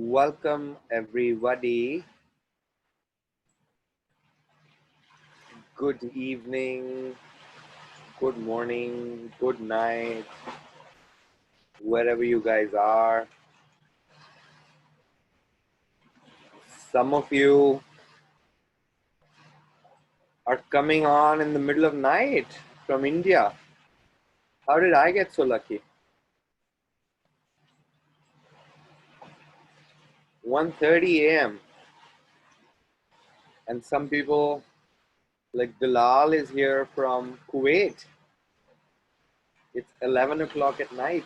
Welcome everybody. Good evening, good morning, good night, wherever you guys are. Some of you are coming on in the middle of night from India. How did I get so lucky? 1:30 a.m. And some people like Bilal is here from Kuwait. It's 11 o'clock at night.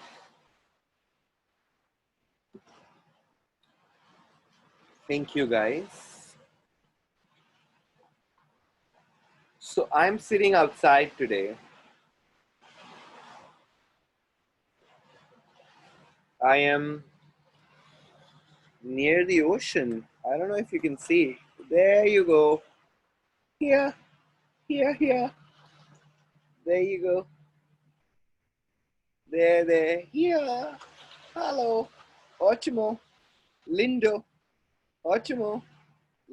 Thank you guys. So I'm sitting outside today. I am near the ocean. I don't know if you can see. There you go. Here, here, here. There you go. There. Here. Hello. Ótimo. Lindo. Ótimo.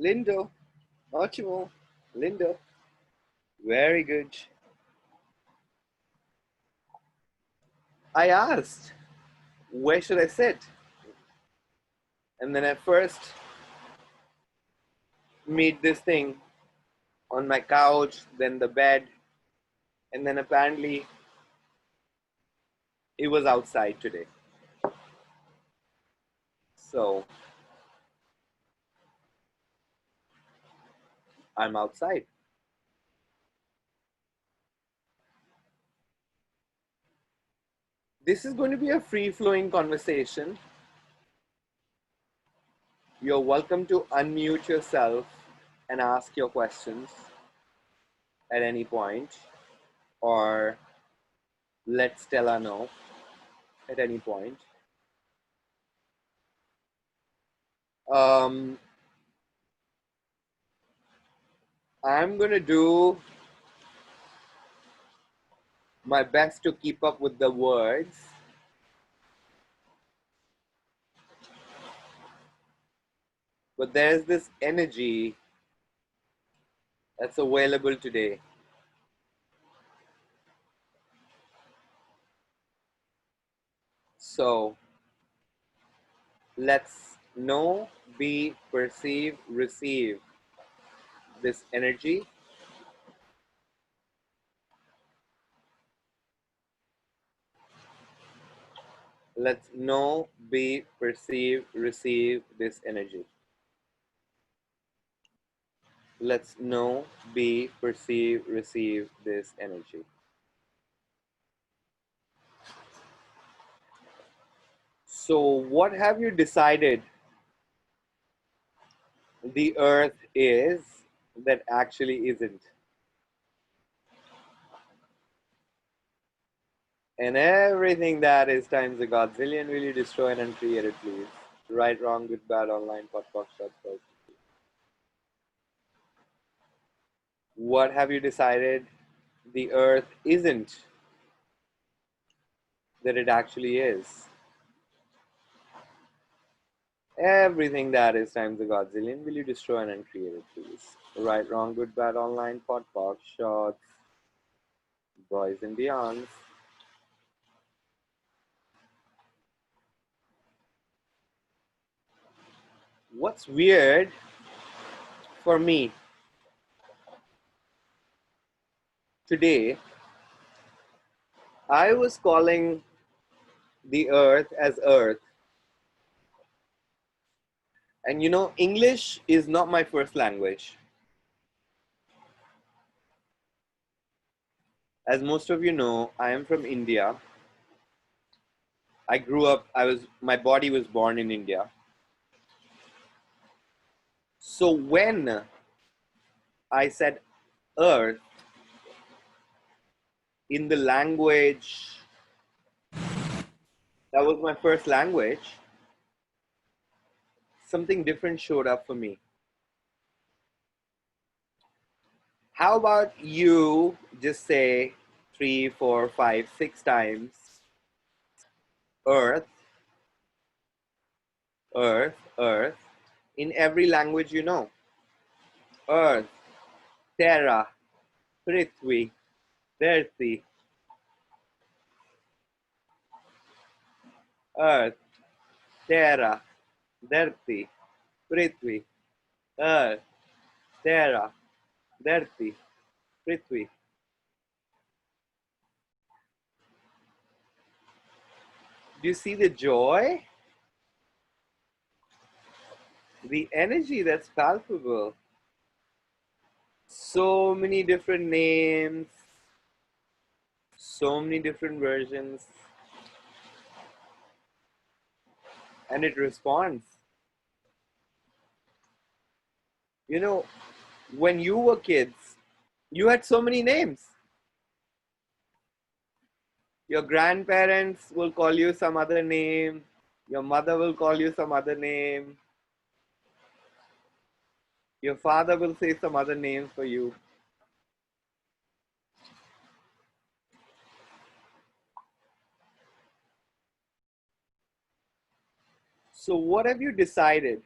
Lindo. Ótimo. Lindo. Very good. I asked, where should I sit? And then at first, meet this thing on my couch, then the bed, and then apparently it was outside today. So I'm outside. This is going to be a free-flowing conversation. You're welcome to unmute yourself and ask your questions at any point, or let Stella know at any point. I'm going to do my best to keep up with the words. But there's this energy that's available today. So let's know, be, perceive, receive this energy. Let's know, be, perceive, receive this energy. Let's know, be, perceive, receive this energy. So what have you decided the earth is that actually isn't? And everything that is times a godzillion will you destroy and uncreate it, please? Right, wrong, good, bad, online, pot, shot, first. What have you decided the earth isn't that it actually is? Everything that is times a godzillion will you destroy and uncreate it, please? Right, wrong, good, bad, online, pot, shots, boys and beyonds. What's weird for me today, I was calling the earth as earth. And you know, English is not my first language. As most of you know, I am from India. I grew up, my body was born in India. So when I said earth in the language, that was my first language, something different showed up for me. How about you just say 3, 4, 5, 6 times earth, Earth, earth, in every language you know. Earth, terra, prithvi, dharti. Earth, terra, dharti, prithvi. Earth, terra, dharti, prithvi. Do you see the joy? The energy that's palpable. So many different names, so many different versions, and it responds. You know, when you were kids, you had so many names. Your grandparents will call you some other name, your mother will call you some other name, your father will say some other names for you. So, what have you decided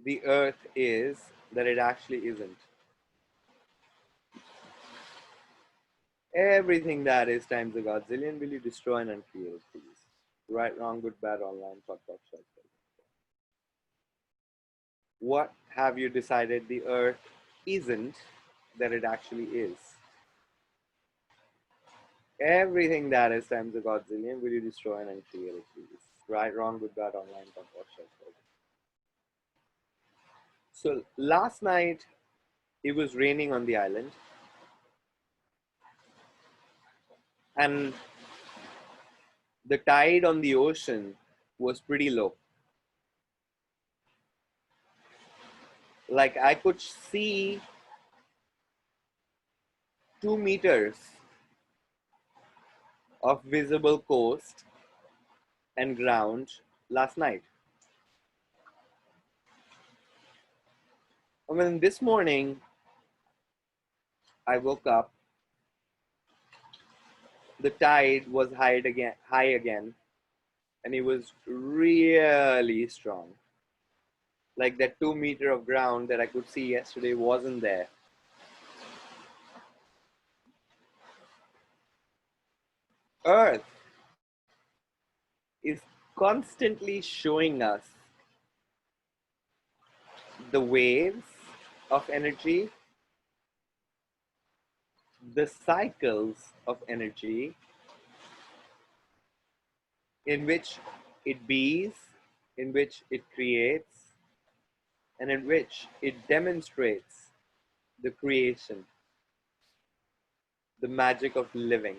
the earth is that it actually isn't? Everything that is times a godzillion will you destroy and uncreate, please? Right, wrong, good, bad, online, pop, pop, short. What have you decided the earth isn't that it actually is? Everything that is times a godzillion will you destroy and uncreate it, please? Right, wrong, good, bad, online, pop, pop, short. So last night it was raining on the island, and the tide on the ocean was pretty low. Like I could see 2 meters of visible coast and ground last night. And then this morning I woke up, the tide was high again, and it was really strong. Like that 2 meter of ground that I could see yesterday wasn't there. Earth is constantly showing us the waves of energy, the cycles of energy in which it bees, in which it creates, and in which it demonstrates the creation, the magic of living.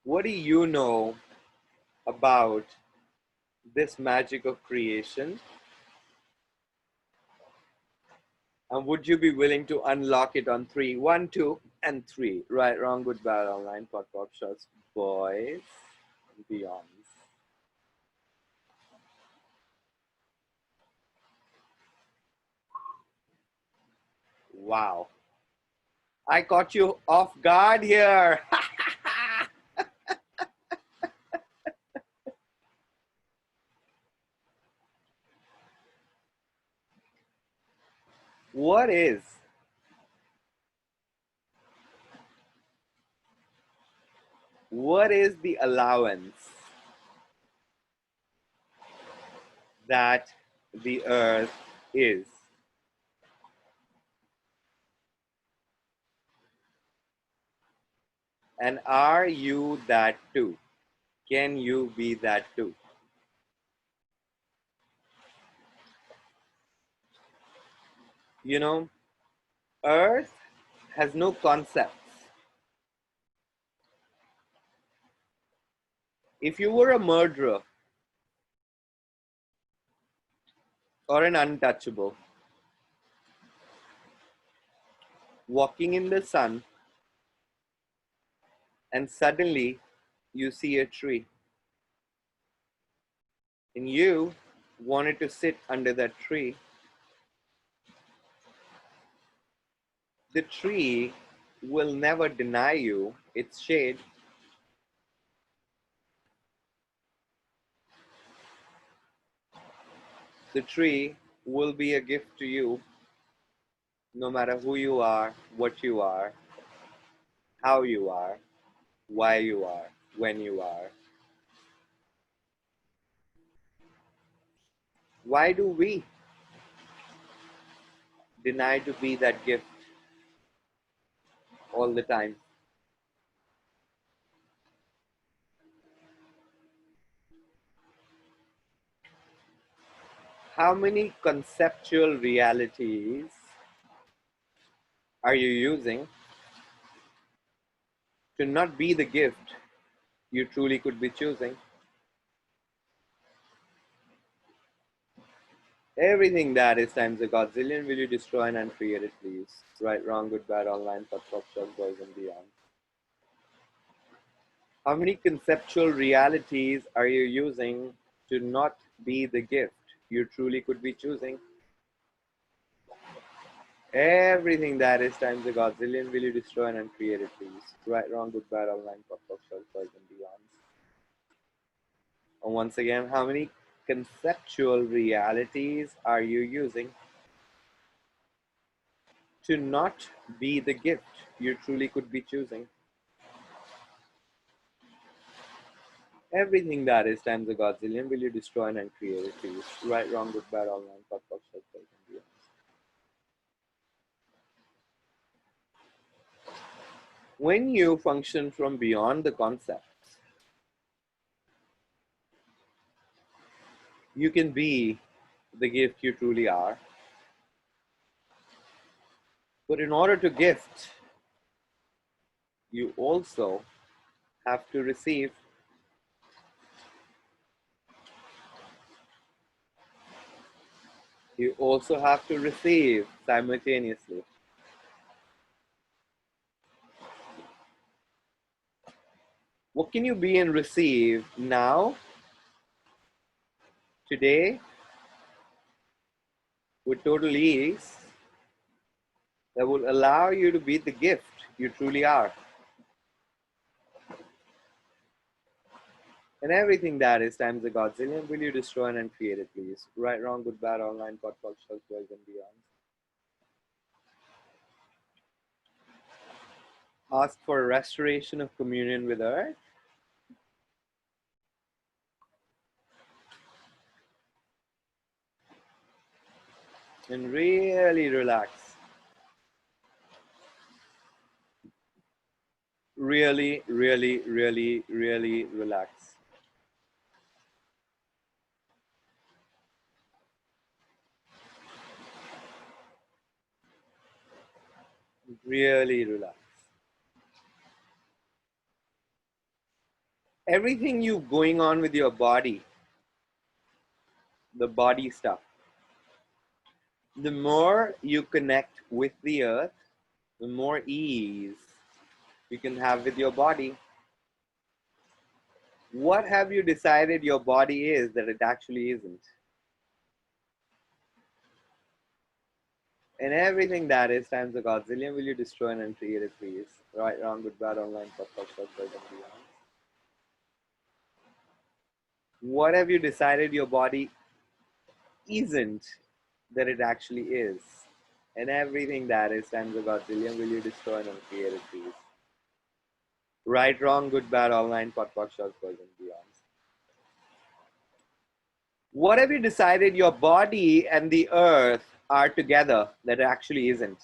What do you know about this magic of creation? And would you be willing to unlock it on three? One, two, and three. Right, wrong, good, bad, online, pop, pop, shots, boys, and beyond. Wow. I caught you off guard here. What is the allowance that the earth is? And are you that too? Can you be that too? You know, earth has no concepts. If you were a murderer or an untouchable, walking in the sun, and suddenly you see a tree, and you wanted to sit under that tree, the tree will never deny you its shade. The tree will be a gift to you no matter who you are, what you are, how you are, why you are, when you are. Why do we deny to be that gift all the time? How many conceptual realities are you using to not be the gift you truly could be choosing? Everything that is times a godzillion will you destroy and uncreate it, please. Right, wrong, good, bad, online, pop, pop, shop, boys, and beyond. How many conceptual realities are you using to not be the gift you truly could be choosing? Everything that is times a godzillion will you destroy and uncreate it, please. Right, wrong, good, bad, online, pop, pop, shop, boys, and beyond. And once again, how many conceptual realities are you using to not be the gift you truly could be choosing? Everything that is times a godzillion will you destroy and uncreate it, please. Right, wrong, good, bad, online, pop, pop, shop, boys, and beyond. When you function from beyond the concepts, you can be the gift you truly are. But in order to gift, you also have to receive. You also have to receive simultaneously. What can you be and receive now, today, with total ease that will allow you to be the gift you truly are? And everything that is times a godzillion will you destroy and uncreate it, please. Right, wrong, good, bad, online, podcast, boys, and beyond. Ask for restoration of communion with Earth. And really relax. Really, really, really, really relax. Really relax. Everything you going on with your body, the body stuff, the more you connect with the earth, the more ease you can have with your body. What have you decided your body is that it actually isn't? And everything that is times a godzillion will you destroy and uncreate it, please. Right, wrong, good, bad, online, pop, pop, and beyond. What have you decided your body isn't that it actually is? And everything that is times a godzillion will you destroy and uncreate it, please. Right, wrong, good, bad, online, pot, short, and beyond. What have you decided your body and the earth are together that it actually isn't?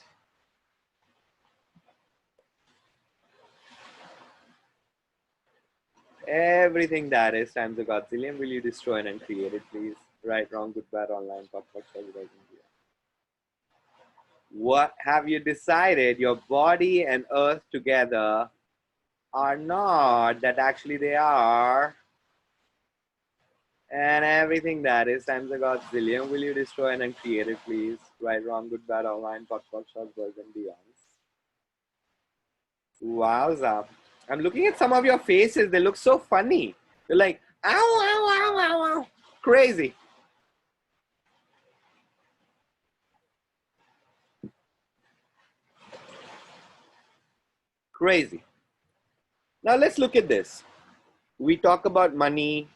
Everything that is times a godzillion will you destroy and uncreate it, please. Right, wrong, good, bad, online, pot, short, and beyond. What have you decided your body and earth together are not that actually they are? And everything that is times a godzillion will you destroy and uncreate it, please. Right, wrong, good, bad, online, pot, short, boys, and beyond. Wowza. I'm looking at some of your faces. They look so funny. They're like, ow, ow, ow, ow, ow. Crazy. Crazy. Now let's look at this. We talk about money,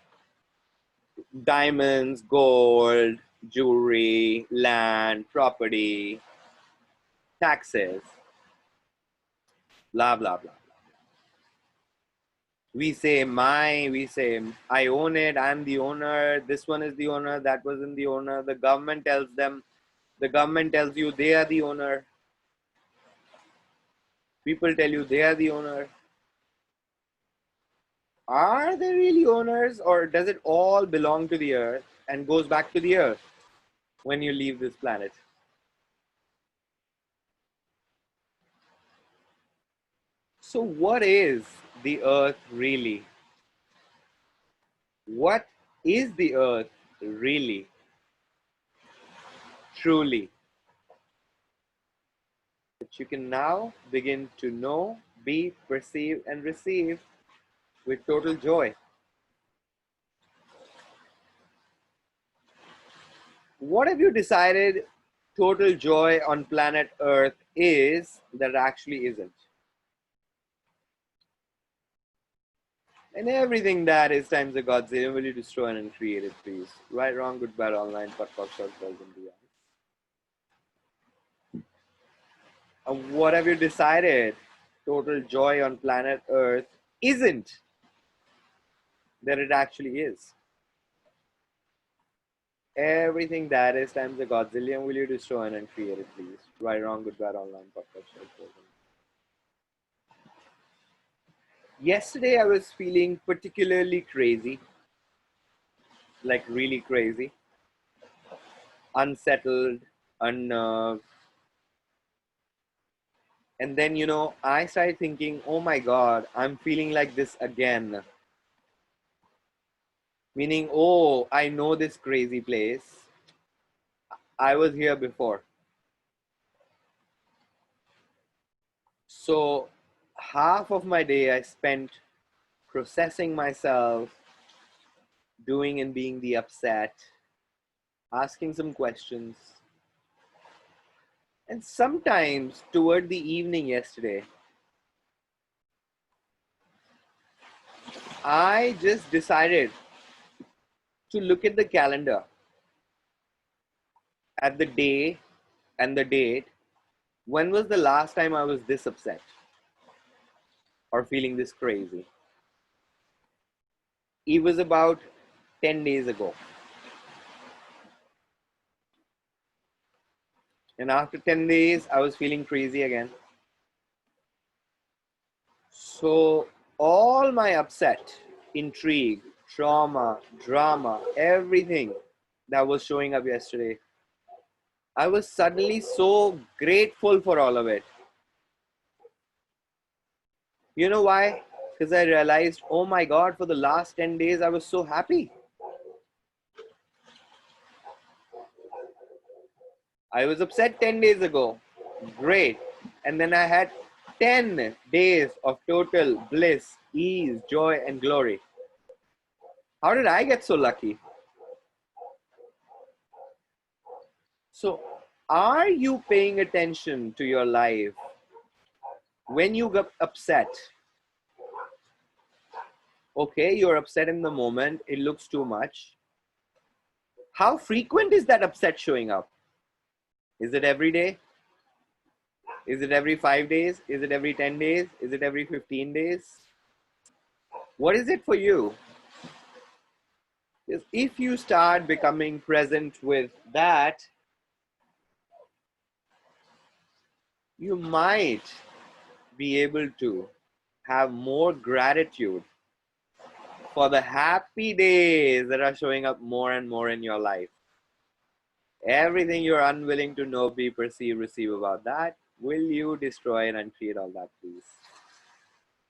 diamonds, gold, jewelry, land, property, taxes, blah, blah, blah. We say we say I own it, I'm the owner, this one is the owner, that wasn't the owner. The government tells you they are the owner. People tell you they are the owner. Are they really owners, or does it all belong to the earth and goes back to the earth when you leave this planet? So what is the earth really? What is the earth really, truly? That you can now begin to know, be, perceive, and receive with total joy. What have you decided total joy on planet Earth is that actually isn't? And everything that is times the Godzilla, will you destroy and uncreate it, please? Right, wrong, good, bad, online, podcast, short, balls, and beyond. And what have you decided total joy on planet Earth isn't that it actually is? Everything that is times a Godzillion, will you destroy and uncreate it, please? Right, wrong, good, bad, online, podcast, short, balls, and yesterday I was feeling particularly crazy, like really crazy, unsettled, unnerved. And then, I started thinking, oh my God, I'm feeling like this again. Meaning, oh, I know this crazy place. I was here before. So half of my day I spent processing myself, doing and being the upset, asking some questions. And sometimes toward the evening yesterday, I just decided to look at the calendar, at the day and the date. When was the last time I was this upset or feeling this crazy? It was about 10 days ago. And after 10 days, I was feeling crazy again. So all my upset, intrigue, trauma, drama, everything that was showing up yesterday, I was suddenly so grateful for all of it. You know why? Because I realized, oh my God, for the last 10 days, I was so happy. I was upset 10 days ago. Great. And then I had 10 days of total bliss, ease, joy, and glory. How did I get so lucky? So, are you paying attention to your life when you get upset? Okay, you're upset in the moment, it looks too much. How frequent is that upset showing up? Is it every day? Is it every 5 days? Is it every 10 days? Is it every 15 days? What is it for you? Because if you start becoming present with that, you might be able to have more gratitude for the happy days that are showing up more and more in your life. Everything you're unwilling to know, be, perceive, receive about that, will you destroy and uncreate all that, please?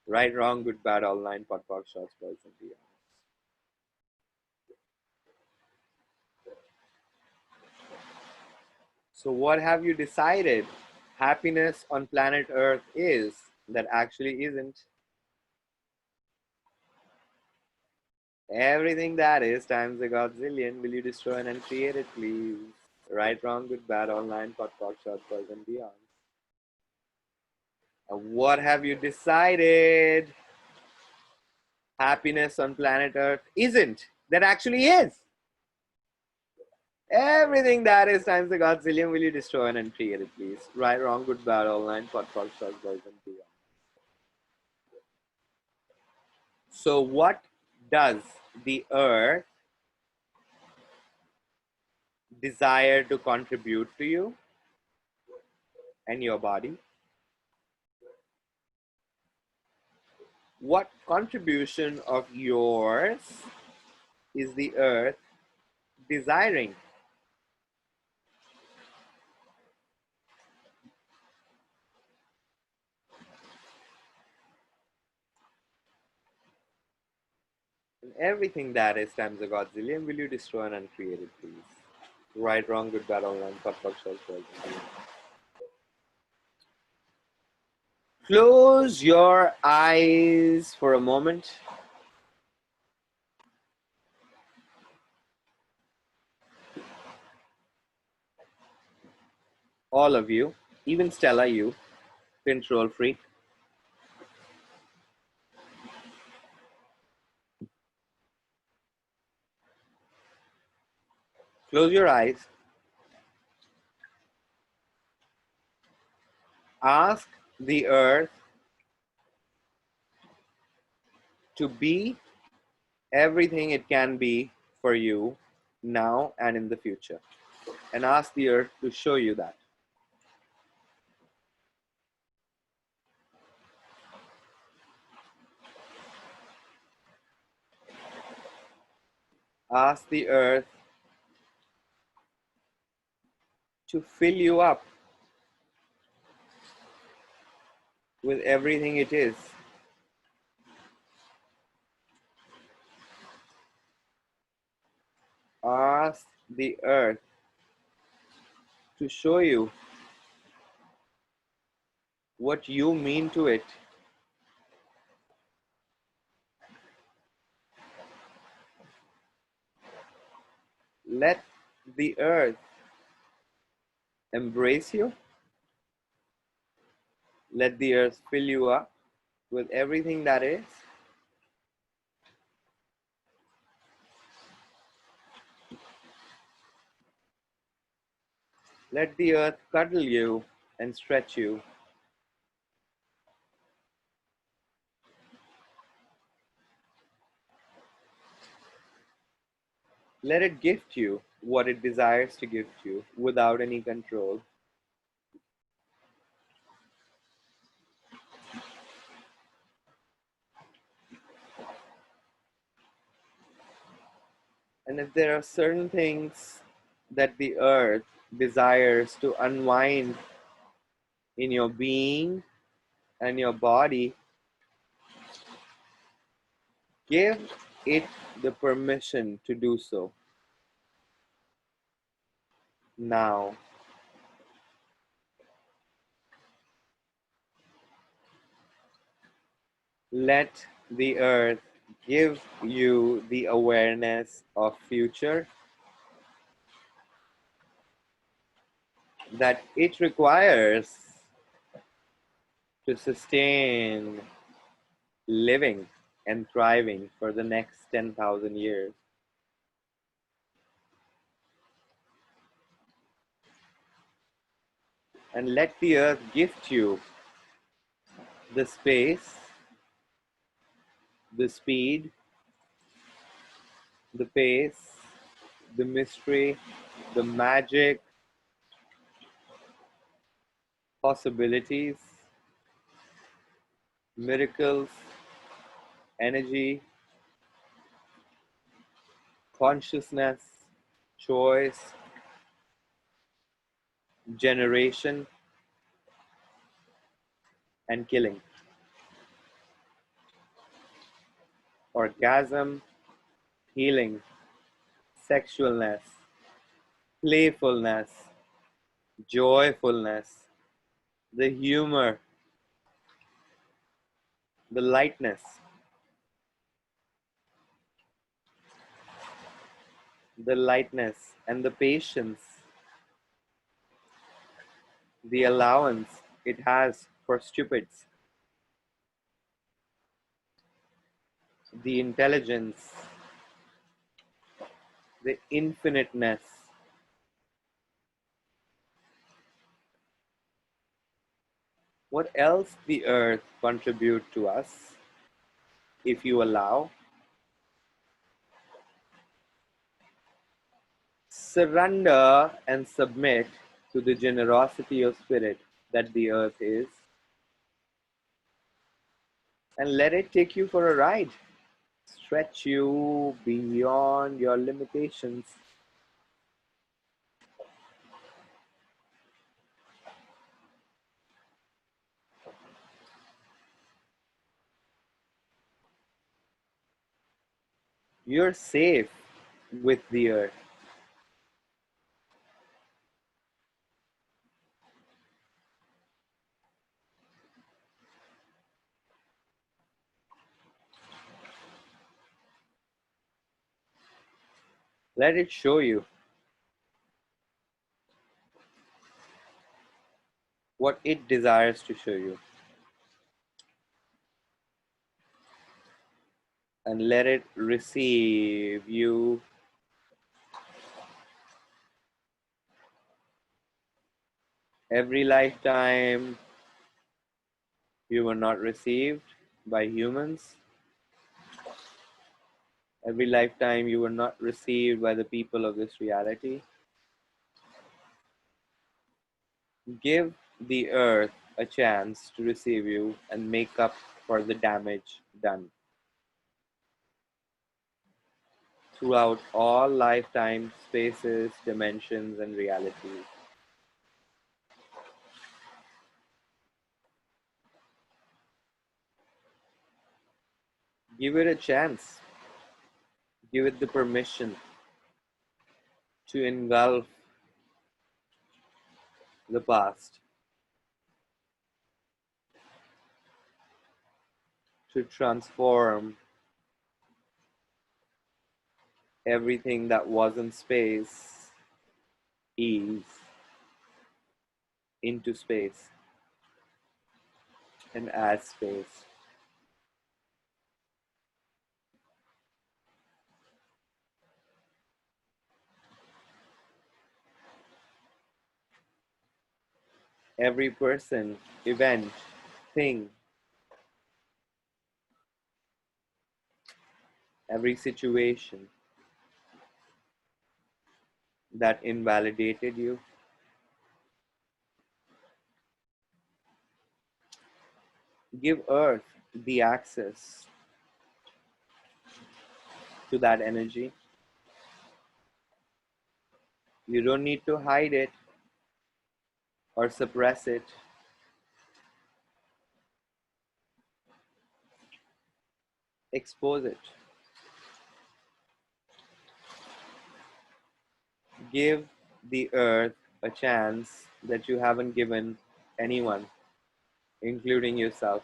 Right, wrong, good, bad, all nine, pot, box, shots, balls, and beyond. So what have you decided happiness on planet Earth is that actually isn't? Everything that is times a Godzillion, will you destroy and uncreate it, please? Right, wrong, good, bad, all nine, pot, box, shots, balls, and beyond. What have you decided happiness on planet Earth isn't that actually is? Everything that is times the godzillion will you destroy and uncreate it, please? Right, wrong, good, bad, all nine, pot, pot, stars, boys, and beyond. So, what does the earth desire to contribute to you and your body? What contribution of yours is the earth desiring? And everything that is times a godzillion will you destroy and uncreate it, please? Right, wrong, good, bad, all nine, pot, pot, stars, boys, and beyond. Close your eyes for a moment. All of you, even Stella, you, control freak. Close your eyes. Ask the earth to be everything it can be for you now and in the future. And ask the earth to show you that. Ask the earth to fill you up with everything it is. Ask the earth to show you what you mean to it. Let the earth embrace you. Let the earth fill you up with everything that is. Let the earth cuddle you and stretch you. Let it gift you what it desires to gift you without any control. And if there are certain things that the earth desires to unwind in your being and your body, give it the permission to do so now. Let the earth give you the awareness of future that it requires to sustain living and thriving for the next 10,000 years. And let the earth gift you the space, the speed, the pace, the mystery, the magic, possibilities, miracles, energy, consciousness, choice, generation, and killing. Orgasm, healing, sexualness, playfulness, joyfulness, the humor, the lightness, and the patience, the allowance it has for stupids, the intelligence, the infiniteness, What else the earth contribute to us, if you allow? Surrender and submit to the generosity of spirit that the earth is, and let it take you for a ride, stretch you beyond your limitations. You're safe with the earth. Let it show you what it desires to show you, and let it receive you. Every lifetime you were not received by humans, every lifetime you were not received by the people of this reality, give the earth a chance to receive you and make up for the damage done. Throughout all lifetime spaces, dimensions, and realities. Give it a chance. Give it the permission to engulf the past, to transform everything that wasn't space, ease, into space and add space. Every person, event, thing, every situation that invalidated you, give Earth the access to that energy. You don't need to hide it or suppress it. Expose it. Give the Earth a chance that you haven't given anyone, including yourself.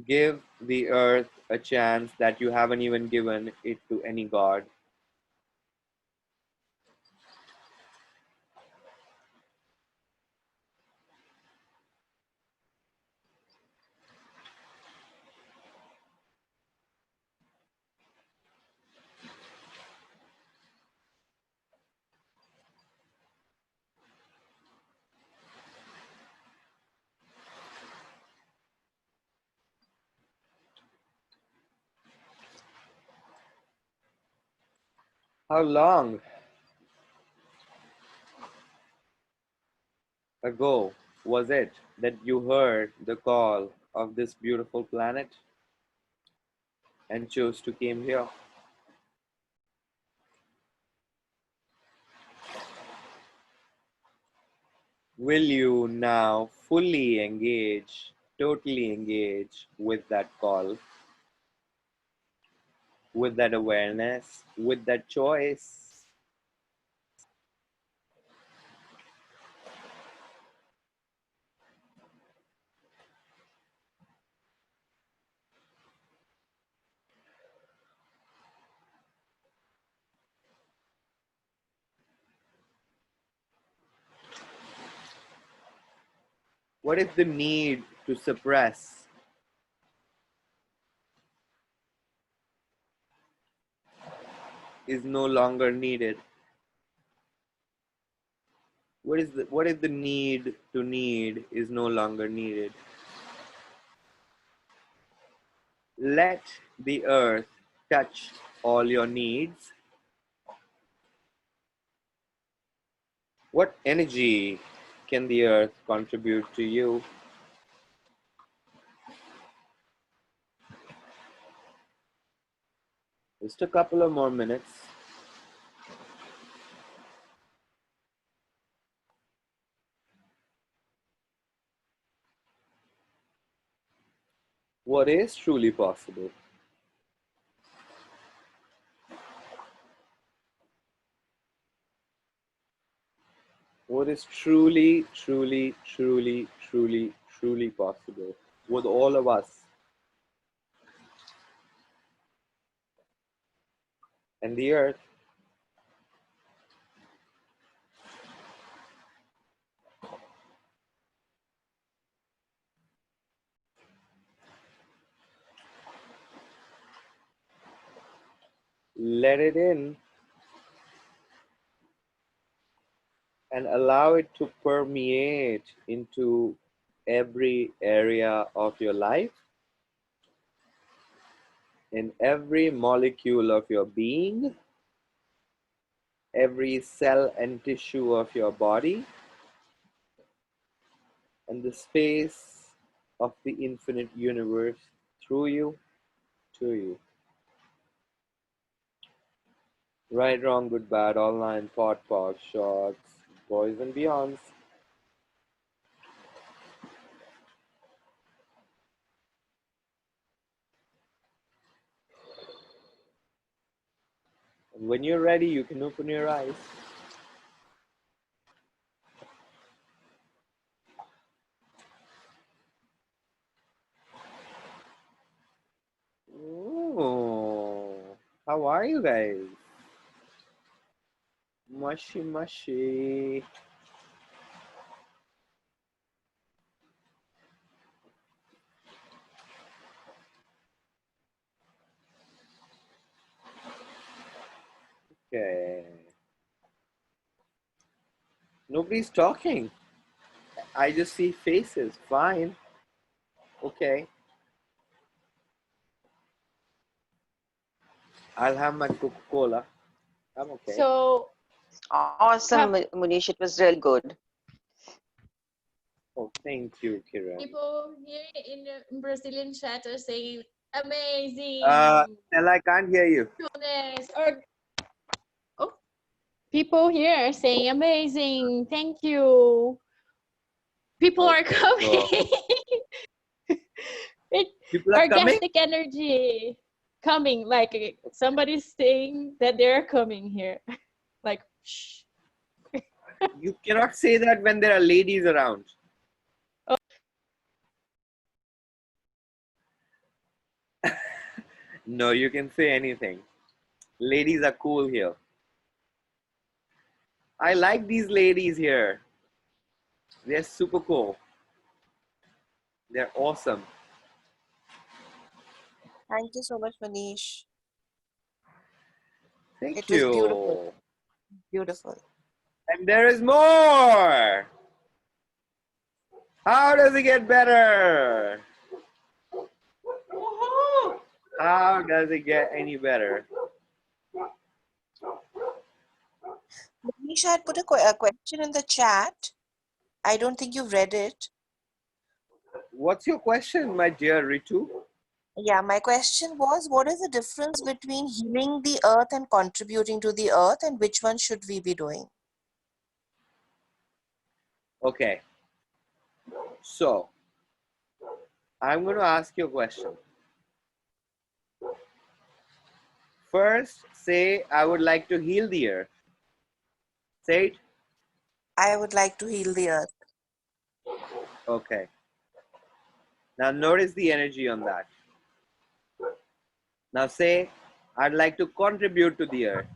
Give the Earth a chance that you haven't even given it to any God. How long ago was it that you heard the call of this beautiful planet and chose to came here? Will you now fully engage, totally engage with that call, with that awareness, with that choice? What if the need to suppress is no longer needed? What is the need to need is no longer needed. Let the earth touch all your needs. What energy can the earth contribute to you? Just a couple of more minutes. What is truly possible? What is truly, truly, truly, truly, truly possible with all of us and the earth? Let it in and allow it to permeate into every area of your life, in every molecule of your being, every cell and tissue of your body, and the space of the infinite universe through you, to you. Right, wrong, good, bad, online, pot, pot, shots, boys and beyonds. And when you're ready, you can open your eyes. Oh, how are you guys? Mushy, mushy. Okay. Nobody's talking. I just see faces. Fine. Okay. I'll have my Coca-Cola. I'm okay. So Awesome, Mohnish. It was really good. Oh, thank you, Kiran. people here in the Brazilian chat are saying amazing. Stella, I can't hear you. Or people here are saying amazing. Thank you. People are coming. People are coming? Orgastic energy coming. Like somebody's saying that they're coming here. Like, shh. You cannot say that when there are ladies around. Oh. No, you can say anything. Ladies are cool here. I like these ladies here. They're super cool. They're awesome. Thank you so much, Mohnish. Thank It you. was beautiful. Beautiful. And there is more. How does it get better? How does it get any better? Mohnish had put a question in the chat. I don't think you've read it. What's your question, my dear Ritu? Yeah, my question was, what is the difference between healing the earth and contributing to the earth, and which one should we be doing? Okay. So, I'm going to ask you a question. First, say, I would like to heal the earth. Say it. I would like to heal the earth. Okay. Now, notice the energy on that. Now, say, I'd like to contribute to the earth.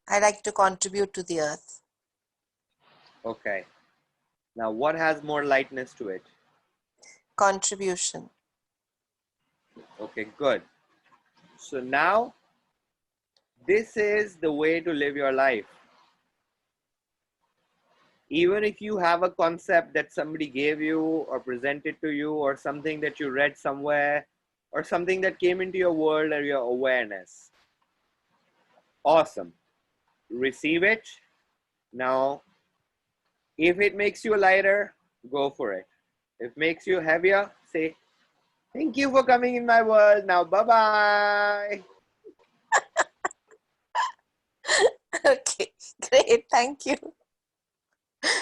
I like to contribute to the earth. Okay. Now, what has more lightness to it? Contribution. Okay, good. So now, this is the way to live your life. Even if you have a concept that somebody gave you or presented to you, or something that you read somewhere, or something that came into your world or your awareness, awesome. Receive it. Now, if it makes you lighter, go for it. If it makes you heavier, say, thank you for coming in my world. Now, bye-bye. Okay, great. Thank you.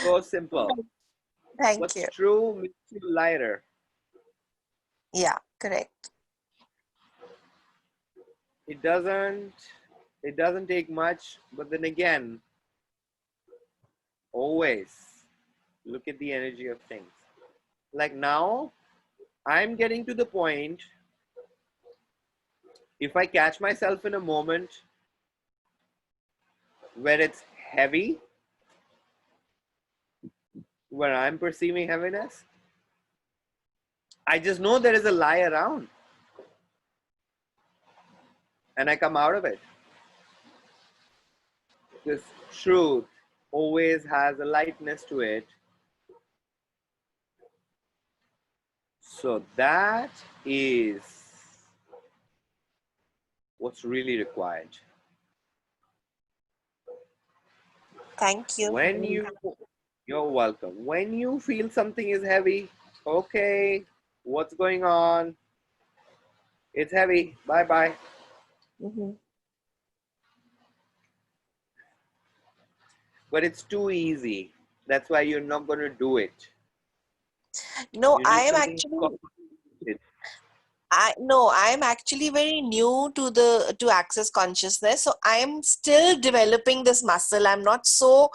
So simple. Thank What's you. true makes you lighter. Yeah, correct. It doesn't take much, but then again, always look at the energy of things. Like now, I'm getting to the point, if I catch myself in a moment where it's heavy, where I'm perceiving heaviness, I just know there is a lie around and I come out of it. This truth always has a lightness to it. So that is what's really required. Thank you. When you're welcome. When you feel something is heavy, okay, what's going on? It's heavy. Bye bye. Mhm. But it's too easy. That's why you're not going to do it. No, You I need am something actually complicated. I am actually very new to the to access consciousness. So I am still developing this muscle. I'm not so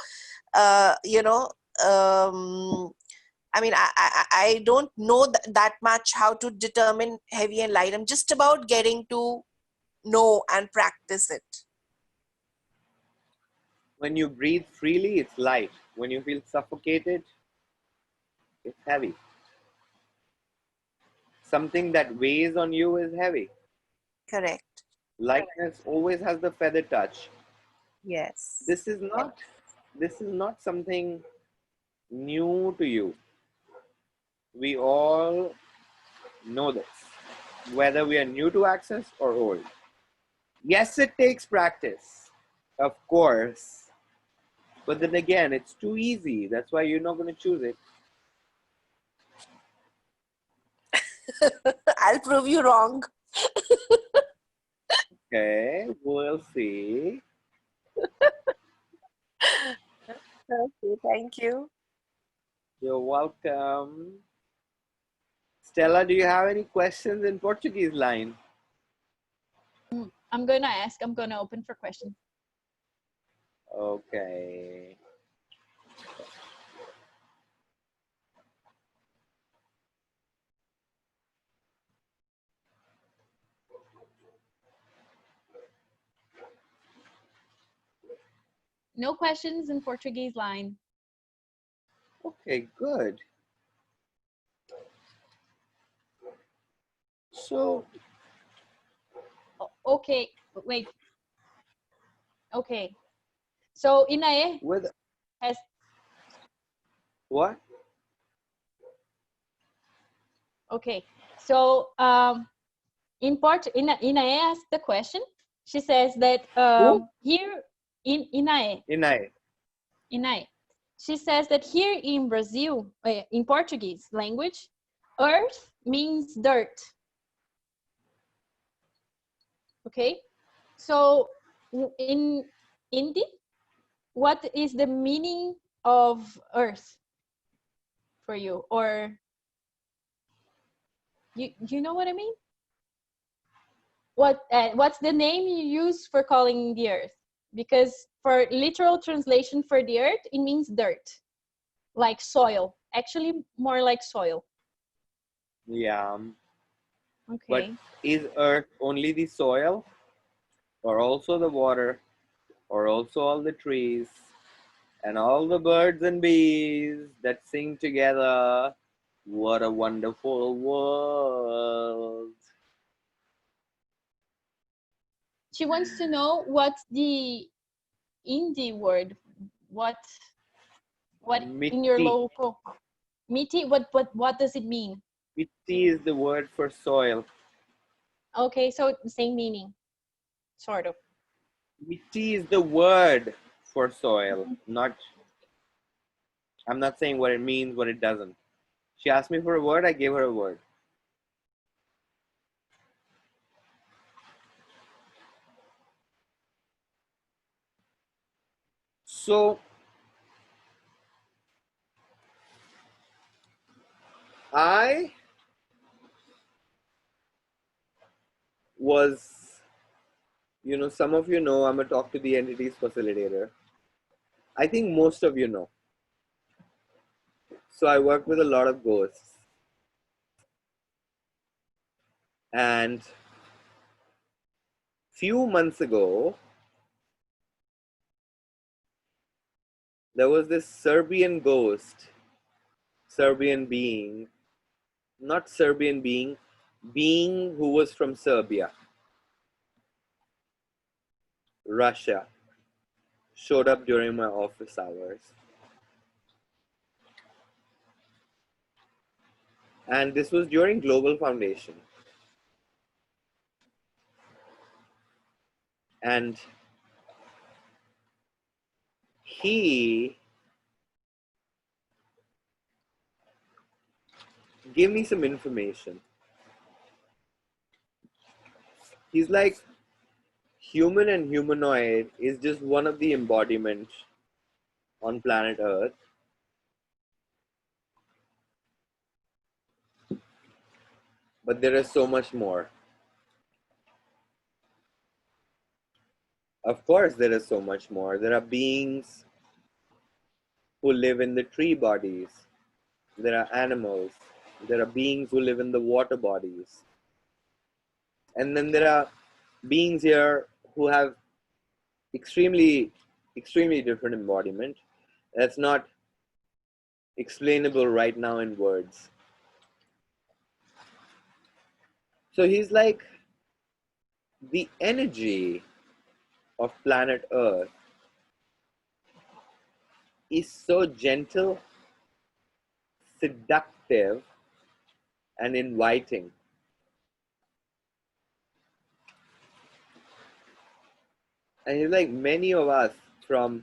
you know, I mean, I don't know that much how to determine heavy and light. I'm just about getting to know and practice it. When you breathe freely, it's light. When you feel suffocated, it's heavy. Something that weighs on you is heavy. Correct. Lightness always has the feather touch. Yes. This is not something new to you. We all know this, whether we are new to access or old. Yes, it takes practice, of course, but then again, it's too easy. That's why you're not going to choose it. I'll prove you wrong. Okay, we'll see. Okay, thank you. You're welcome. Stella, do you have any questions in Portuguese line? I'm gonna ask. I'm gonna open for questions. Okay. No questions in Portuguese line. Okay, good. So, Okay, wait. Okay. So Inae with has what? okay. So Inae asked the question. She says that Who? here in Inae, Inai. Inae, she says that here in Brazil, in Portuguese language, earth means dirt. Okay. So in Hindi, what is the meaning of earth for you? Or you know what I mean? What's the name you use for calling the earth? Because for literal translation for the earth, it means dirt, like soil. Actually, more like soil. Yeah. But Okay. is earth only the soil, or also the water, or also all the trees, and all the birds and bees that sing together? What a wonderful world. She wants to know what's the Hindi word. What What in your Mitti. local? Miti, what does it mean? Mitti is the word for soil. Okay, so same meaning, sort of. Mitti is the word for soil, not. I'm not saying what it means, what it doesn't. She asked me for a word, I gave her a word. So I was, some of you know I'm a Talk to the Entities facilitator. I think most of you know. So I work with a lot of ghosts. And few months ago, there was this Serbian ghost, Serbian being, not Serbian being who was from Serbia, Russia, showed up during my office hours. And this was during Global Foundation. And he gave me some information. He's like, human and humanoid is just one of the embodiments on planet Earth. But there is so much more. Of course, there is so much more. There are beings who live in the tree bodies. There are animals. There are beings who live in the water bodies. And then there are beings here who have extremely, extremely different embodiment. That's not explainable right now in words. So he's like, the energy of planet Earth is so gentle, seductive, and inviting. And he's like, many of us from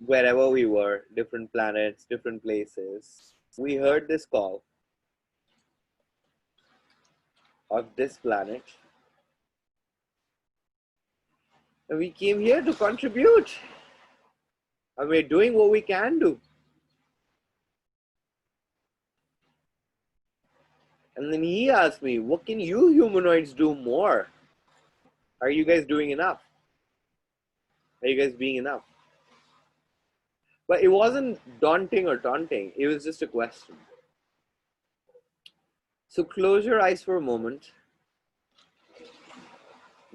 wherever we were, different planets, different places, we heard this call of this planet. And we came here to contribute. And we're doing what we can do. And then he asked me, what can you humanoids do more? Are you guys doing enough? Are you guys being enough? But it wasn't daunting or taunting. It was just a question. So close your eyes for a moment.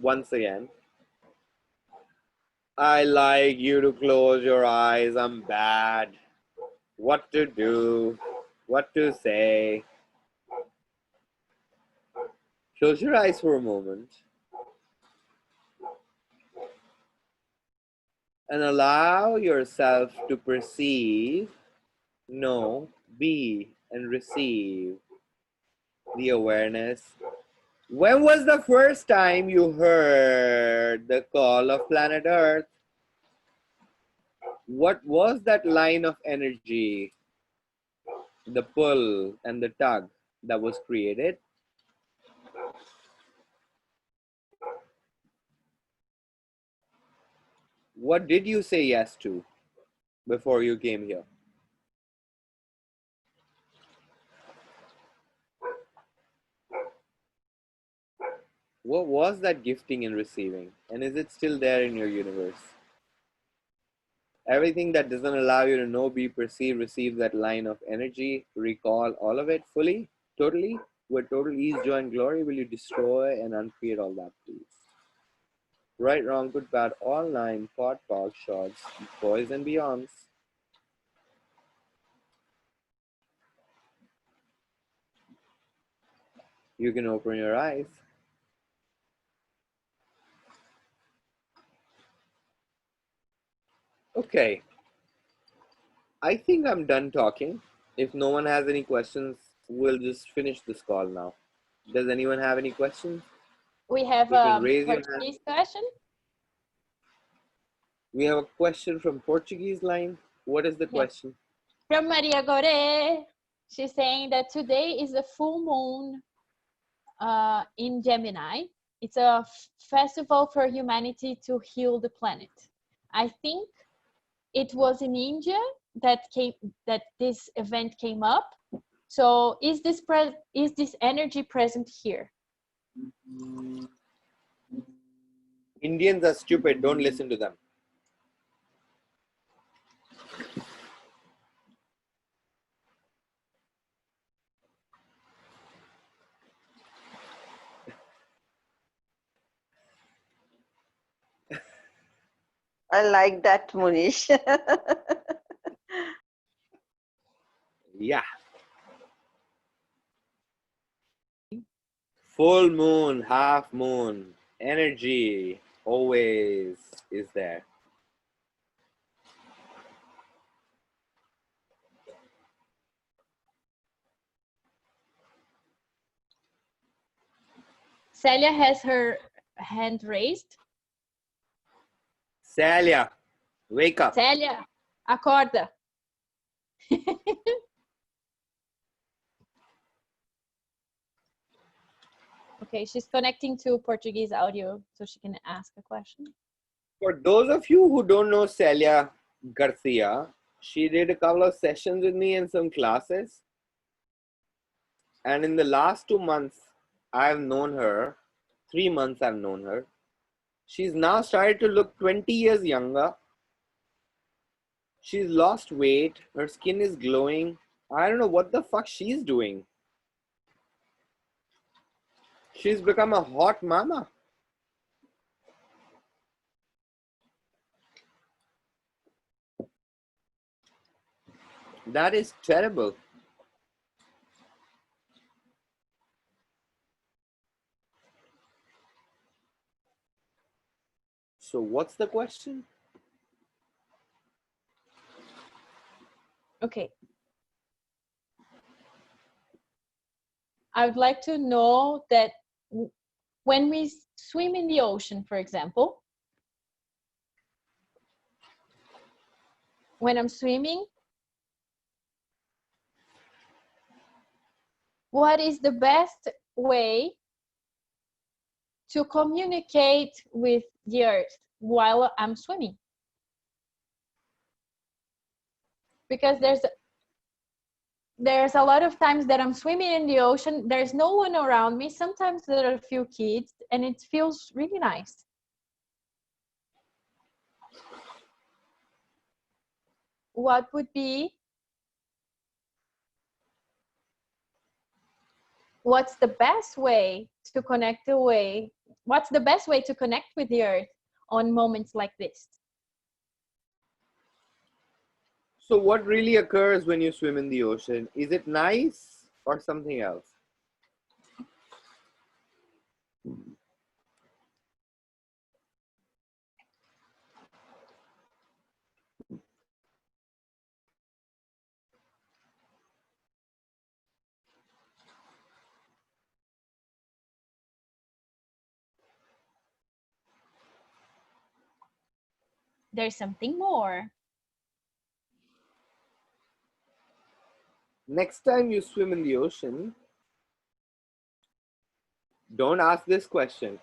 Once again. I like you to close your eyes. I'm bad. What to do? What to say? Close your eyes for a moment. And allow yourself to perceive, know, be, and receive the awareness. When was the first time you heard the call of planet Earth? What was that line of energy, the pull and the tug that was created? What did you say yes to before you came here? What was that gifting and receiving? And is it still there in your universe? Everything that doesn't allow you to know, be, perceive, receive that line of energy, recall all of it fully, totally, with total ease, joy, and glory, will you destroy and uncreate all that, please? Right, wrong, good, bad, all nine, pot, talk, shots, boys and beyonds. You can open your eyes. Okay. I think I'm done talking. If no one has any questions, we'll just finish this call now. Does anyone have any questions? We have You can a raise your hand. Portuguese question. We have a question from Portuguese line. What is the question? From Maria Gore. She's saying that today is a full moon in Gemini. It's a festival for humanity to heal the planet. I think it was in India that this event came up. So is this energy present here? Indians are stupid. Don't listen to them. I like that, Mohnish. Yeah. Full moon, half moon, energy always is there. Celia has her hand raised. Celia, wake up. Celia, acorda. Okay, she's connecting to Portuguese audio so she can ask a question. For those of you who don't know Celia Garcia, she did a couple of sessions with me in some classes. And in the last 2 months, I've known her. 3 months I've known her. She's now started to look 20 years younger. She's lost weight. Her skin is glowing. I don't know what the fuck she's doing. She's become a hot mama. That is terrible. So what's the question? Okay. I would like to know that when we swim in the ocean, for example, when I'm swimming, what is the best way to communicate with the earth while I'm swimming? Because there's a lot of times that I'm swimming in the ocean, there's no one around me. Sometimes there are a few kids and it feels really nice. What would be, what's the best way to connect away? What's the best way to connect with the earth on moments like this? So what really occurs when you swim in the ocean? Is it nice or something else? There's something more. Next time you swim in the ocean, don't ask this question.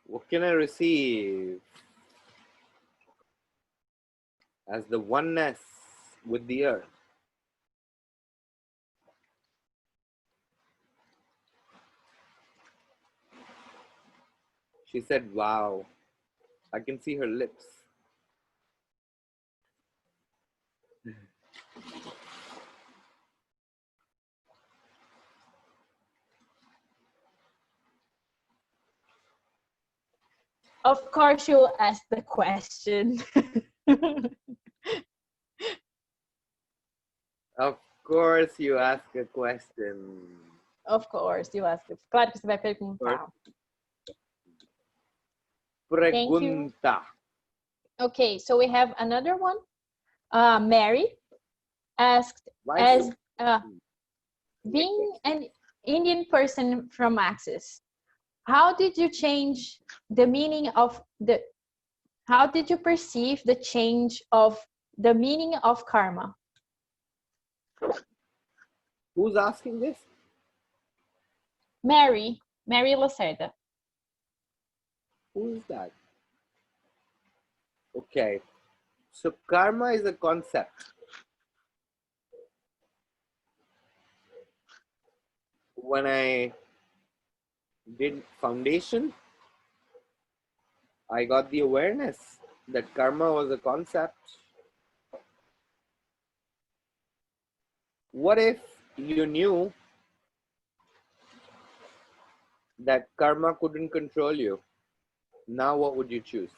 What can I receive as the oneness with the earth? She said, wow, I can see her lips. Of course you'll ask the question. Of course you ask a question. Of course you ask it. Claro que você vai perguntar. Thank you. Pergunta. Okay, so we have another one. Mary asked, Why as so? being an Indian person from Axis, how did you change the meaning of the, how did you perceive the change of the meaning of karma? Who's asking this? Mary Lacerda. Who is that? Okay. So karma is a concept. When I did foundation, I got the awareness that karma was a concept. What if you knew that karma couldn't control you? Now what would you choose?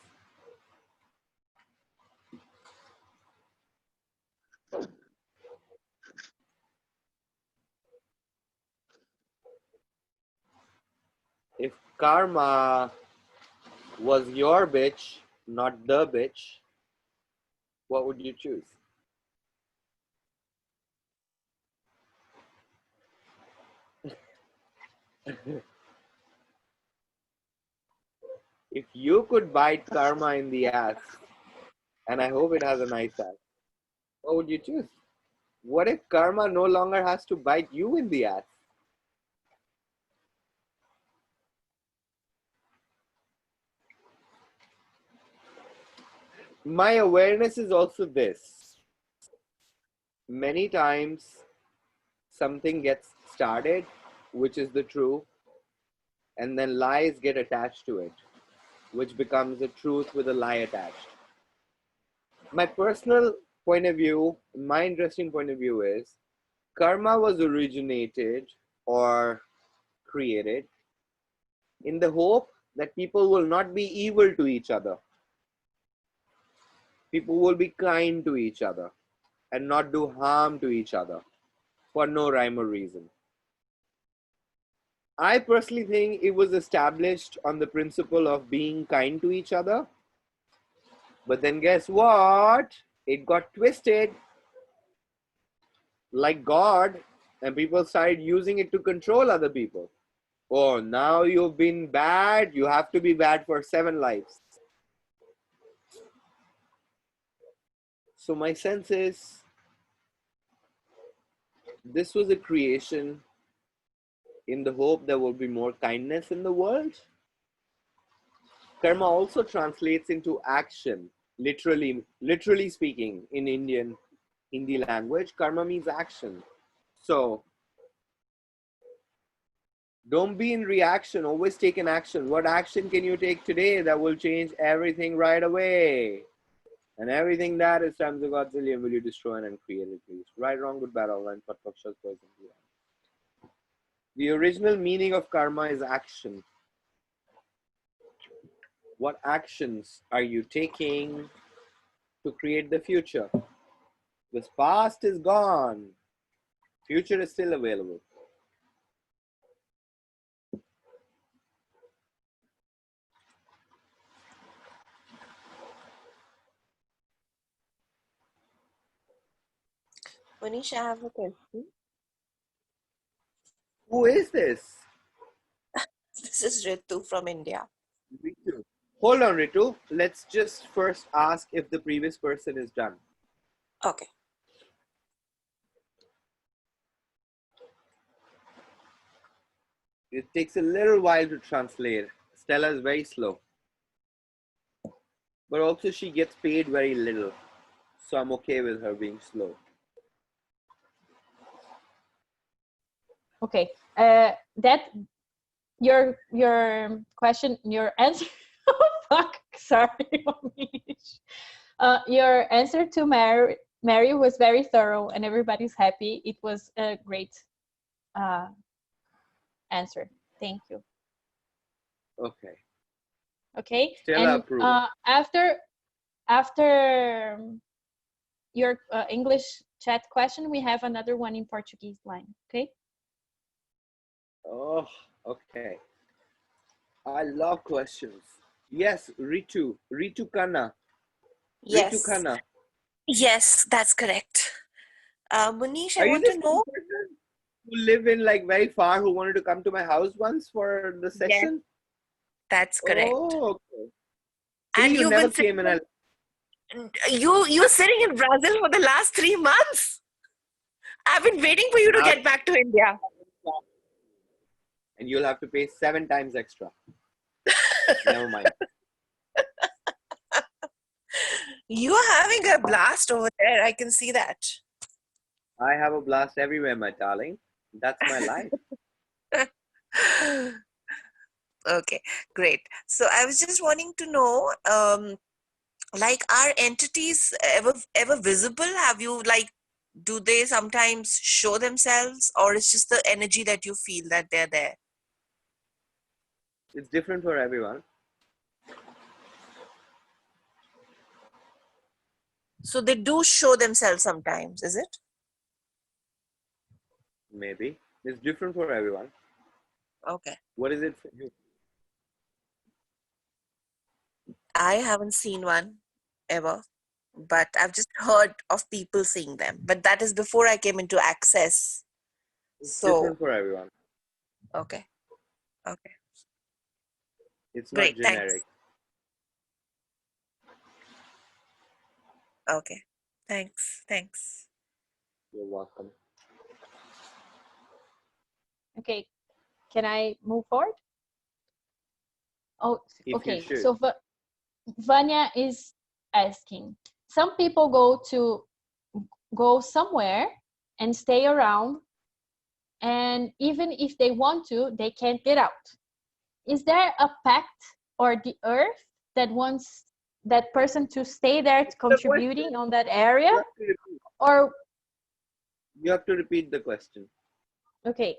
If karma was your bitch, not the bitch, what would you choose? If you could bite karma in the ass, and I hope it has a nice ass, what would you choose? What if karma no longer has to bite you in the ass? My awareness is also this. Many times something gets started, which is the truth, and then lies get attached to it, which becomes a truth with a lie attached. My personal point of view, my interesting point of view is karma was originated or created in the hope that people will not be evil to each other. People will be kind to each other and not do harm to each other for no rhyme or reason. I personally think it was established on the principle of being kind to each other. But then guess what? It got twisted like God, and people started using it to control other people. Oh, now you've been bad, you have to be bad for 7 lives. So my sense is this was a creation in the hope there will be more kindness in the world. Karma also translates into action. Literally speaking, in Hindi language, karma means action. So don't be in reaction, always take an action. What action can you take today that will change everything right away? And everything that is times of Godzillion will you destroy and create it, please. Right, wrong, good, bad, all, and Patpaksha's poison. The original meaning of karma is action. What actions are you taking to create the future? This past is gone. Future is still available. Mohnish, I have a question. Who is this? This is Ritu from India. Ritu. Hold on, Ritu. Let's just first ask if the previous person is done. Okay. It takes a little while to translate. Stella is very slow. But also she gets paid very little. So I'm okay with her being slow. Okay, that your question, your answer. Oh fuck! Sorry, Mohnish. Your answer to Mary was very thorough, and everybody's happy. It was a great answer. Thank you. Okay. Okay, Stella and approved. after your English chat question, we have another one in Portuguese line. Okay. Oh, okay. I love questions. Yes, Ritu. Ritu Khanna. Yes. Ritukana. Yes, that's correct. Mohnish, I Are you want the to same know. person who live in like very far who wanted to come to my house once for the Yes, session? that's correct. Oh, okay. See, And you you've never been came sitting and I you're sitting in Brazil for the last 3 months. I've been waiting for you to now get back to India. and you'll have to pay 7 times extra. Never mind. You're having a blast over there. I can see that. I have a blast everywhere, my darling. That's my life. Okay, great. So I was just wanting to know, like, are entities ever visible? Have you like, do they sometimes show themselves, or it's just the energy that you feel that they're there? It's different for everyone. So they do show themselves sometimes, is it? Maybe. It's different for everyone. Okay. What is it for you? I haven't seen one ever, but I've just heard of people seeing them. But that is before I came into Access. It's So, different for everyone. okay. Okay. It's not Great. Thanks. generic. Okay. Thanks. Thanks. You're welcome. Okay, can I move forward? Oh, If you okay. should. So Vanya is asking. Some people go somewhere and stay around, and even if they want to, they can't get out. Is there a pact or the earth that wants that person to stay there The question, contributing on that area? you have to repeat. Or You have to repeat the question. okay,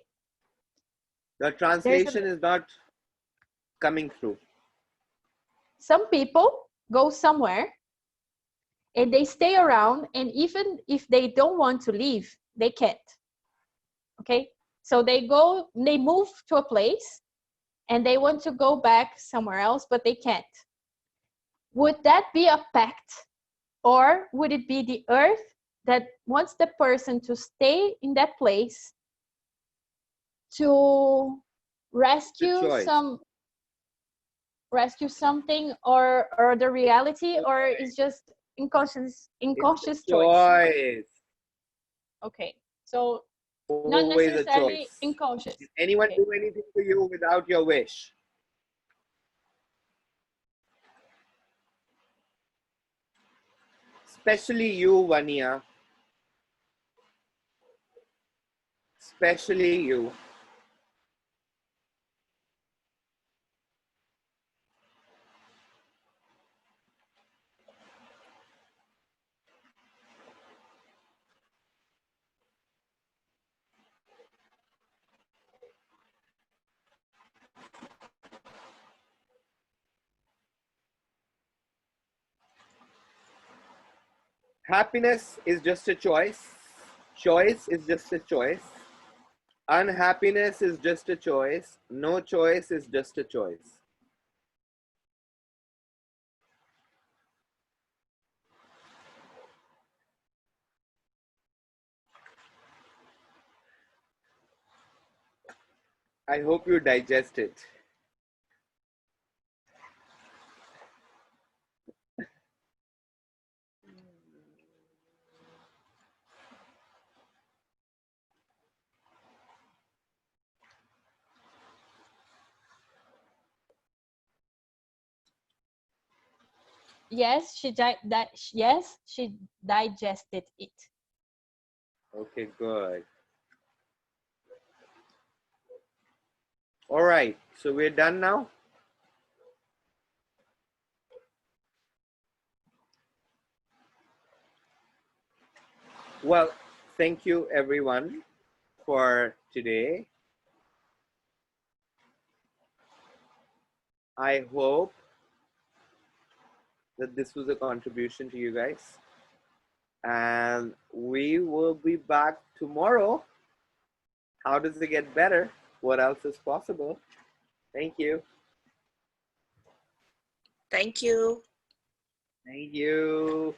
The there's translation is not coming through. some people go somewhere and they stay around, and even if they don't want to leave, they can't. Okay, so they move to a place and they want to go back somewhere else, but they can't. Would that be a pact, or would it be the earth that wants the person to stay in that place to rescue something, or the reality, or is just It's unconscious a choice? choice. Okay, so not Always a necessarily choice. unconscious. Can anyone Okay. do anything for you without your wish? Especially you, Vania. Especially you. Happiness is just a choice. Choice is just a choice. Unhappiness is just a choice. No choice is just a choice. I hope you digest it. Yes, yes, she digested it. Okay, good. All right, so we're done now. Well, thank you everyone for today. I hope that this was a contribution to you guys. And we will be back tomorrow. How does it get better? What else is possible? Thank you. Thank you. Thank you.